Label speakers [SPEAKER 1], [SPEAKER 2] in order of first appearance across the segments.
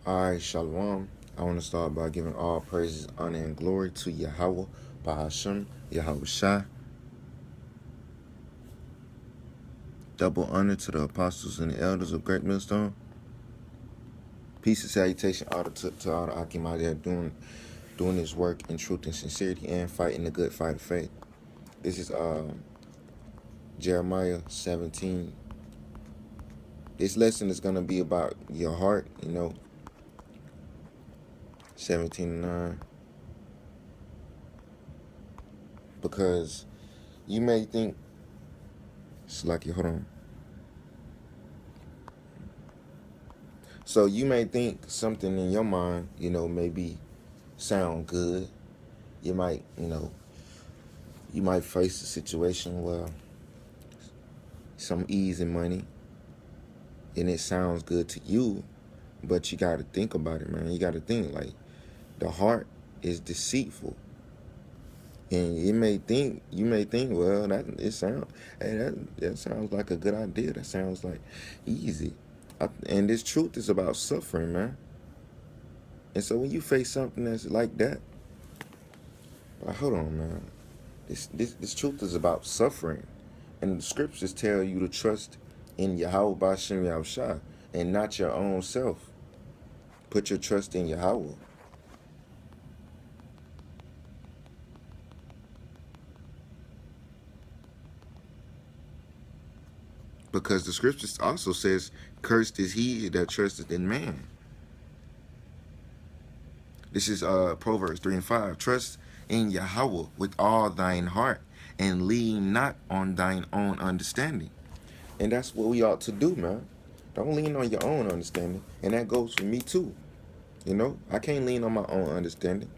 [SPEAKER 1] Alright, Shalom. I want to start by giving all praises, honor, and glory to Yahweh, Bahashem, Yahweh Shai. Double honor to the apostles and the elders of Great Millstone. Peace and salutation to all the Akim out there doing this work in truth and sincerity and fighting the good fight of faith. This is Jeremiah 17. This lesson is going to be about your heart, 17:9. Because you may think, Slacky, hold on. So you may think something in your mind, maybe sound good. You might, you might face a situation where some easy money and it sounds good to you, but you got to think about it, man. You got to think, like, the heart is deceitful. And you may think, well, that sounds like a good idea. That sounds like easy. And this truth is about suffering, man. And so when you face something that's like that, like, hold on, man. This truth is about suffering. And the scriptures tell you to trust in Yahweh Bashem Yahushua and not your own self. Put your trust in Yahweh. Because the scriptures also says, cursed is he that trusteth in man. This is Proverbs 3:5. Trust in Yahweh with all thine heart, and lean not on thine own understanding. And that's what we ought to do, man. Don't lean on your own understanding. And that goes for me too. I can't lean on my own understanding.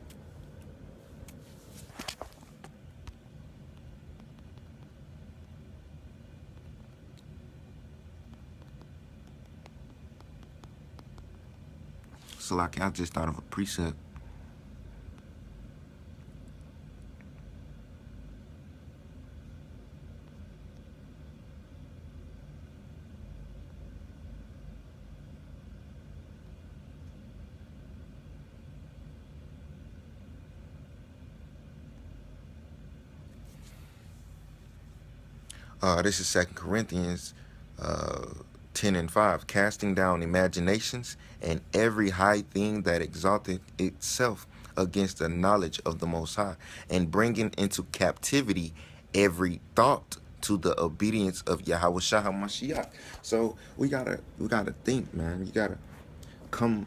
[SPEAKER 1] So like I just thought of a precept. This is 2 Corinthians 10:5. Casting down imaginations and every high thing that exalted itself against the knowledge of the Most High, and bringing into captivity every thought to the obedience of Yahweh Shah HaMashiach. So we gotta think, man. You gotta come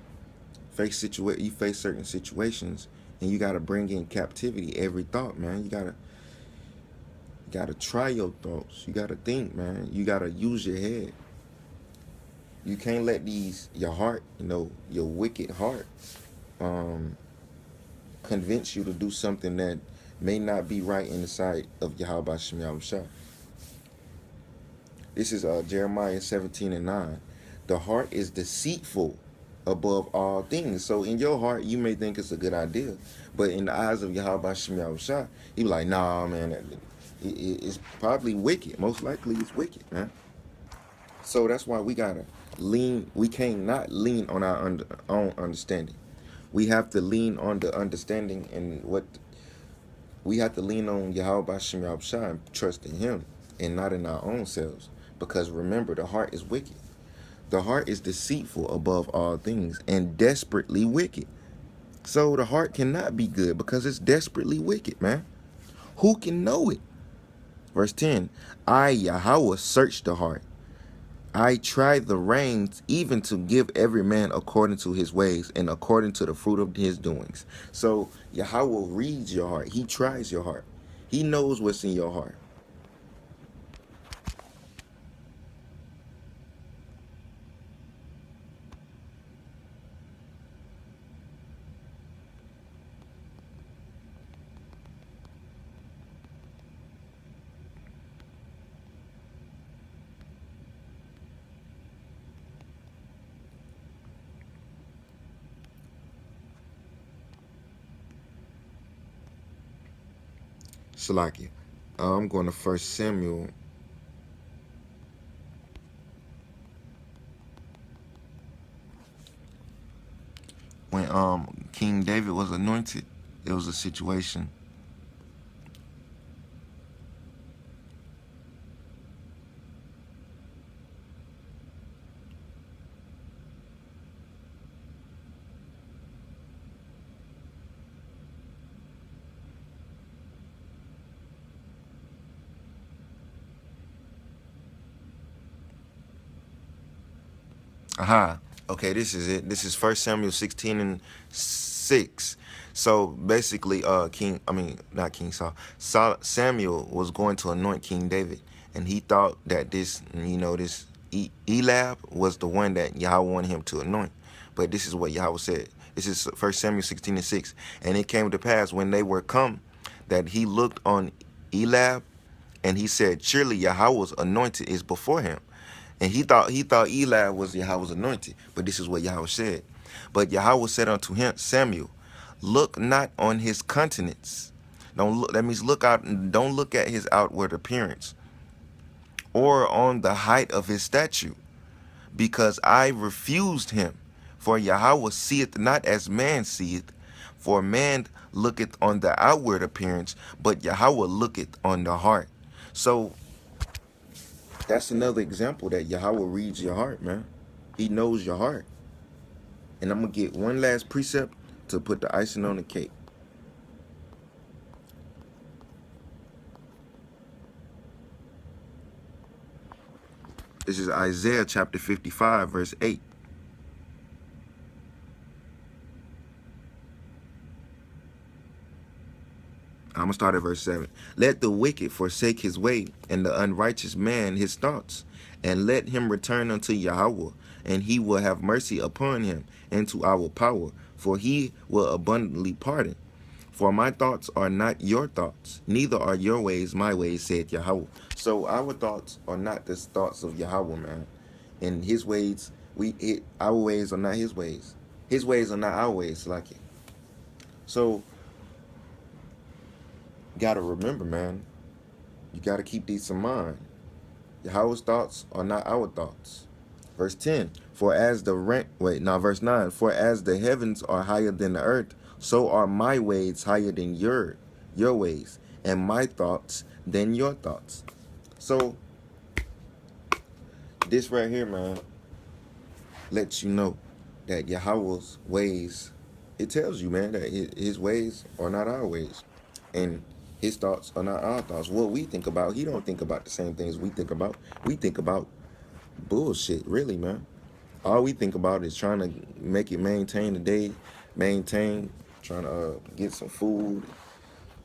[SPEAKER 1] you face certain situations, and you gotta bring in captivity every thought, man. You gotta try your thoughts. You gotta think, man. You gotta use your head. You can't let your heart, your wicked heart, convince you to do something that may not be right in the sight of Yahweh Shem Yahushua. This is Jeremiah 17:9. The heart is deceitful above all things. So in your heart, you may think it's a good idea, but in the eyes of Yahweh Shem Yahushua, he be like, nah, man, it's probably wicked. Most likely it's wicked, man. So that's why we gotta lean. We can't not lean on our own understanding. We have to lean on the understanding and what we have to lean on Yahweh Bashem Yahushua and trust in Him and not in our own selves. Because remember, the heart is wicked. The heart is deceitful above all things and desperately wicked. So the heart cannot be good because it's desperately wicked, man. Who can know it? Verse 10, I, Yahweh, search the heart. I try the reins, even to give every man according to his ways and according to the fruit of his doings. So Yahweh reads your heart. He tries your heart. He knows what's in your heart. Salakia. I'm going to 1 Samuel. when King David was anointed, it was a situation. Aha. Okay, this is it. This is First Samuel 16 and 6. So basically, not King Samuel was going to anoint King David, and he thought that this Eliab was the one that Yahweh wanted him to anoint. But this is what Yahweh said. This is First Samuel 16 and 6. And it came to pass when they were come that he looked on Eliab, and he said, surely Yahweh's anointed is before him. And he thought Eli was Yahweh's anointed. But this is what Yahweh said. But Yahweh said unto him, Samuel, look not on his countenance. Don't look. That means look out. Don't look at his outward appearance, or on the height of his stature, because I refused him. For Yahweh seeth not as man seeth. For man looketh on the outward appearance, but Yahweh looketh on the heart. So that's another example that Yahweh reads your heart, man. He knows your heart. And I'm going to get one last precept to put the icing on the cake. This is Isaiah chapter 55, verse 8. I'm going to start at verse 7. Let the wicked forsake his way, and the unrighteous man his thoughts, and let him return unto Yahweh, and he will have mercy upon him, and to our power, for he will abundantly pardon. For my thoughts are not your thoughts, neither are your ways my ways, said Yahweh. So our thoughts are not the thoughts of Yahweh, man. And his ways, our ways are not his ways. His ways are not our ways, like it. So gotta remember, man, you gotta keep these in mind. Yahweh's thoughts are not our thoughts. Verse 10, verse 9, for as the heavens are higher than the earth, so are my ways higher than your ways, and my thoughts than your thoughts. So this right here, man, lets you know that Yahweh's ways, it tells you, man, that his ways are not our ways. And his thoughts are not our thoughts. What we think about, he don't think about the same things we think about. We think about bullshit, really, man. All we think about is trying to make it maintain the day, trying to get some food,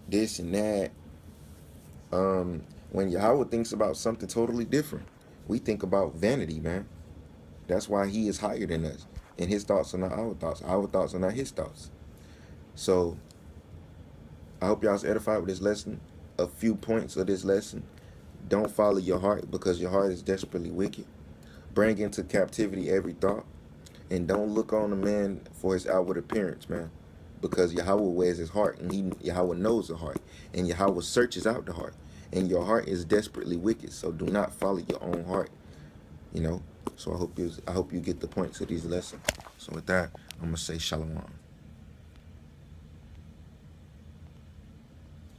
[SPEAKER 1] this and that. When Yahweh thinks about something totally different, we think about vanity, man. That's why he is higher than us. And his thoughts are not our thoughts. Our thoughts are not his thoughts. So I hope y'all's edified with this lesson. A few points of this lesson. Don't follow your heart, because your heart is desperately wicked. Bring into captivity every thought. And don't look on a man for his outward appearance, man. Because Yahweh wears his heart, and Yahweh knows the heart. And Yahweh searches out the heart. And your heart is desperately wicked. So do not follow your own heart. So I hope you get the points of these lessons. So with that, I'm going to say shalom.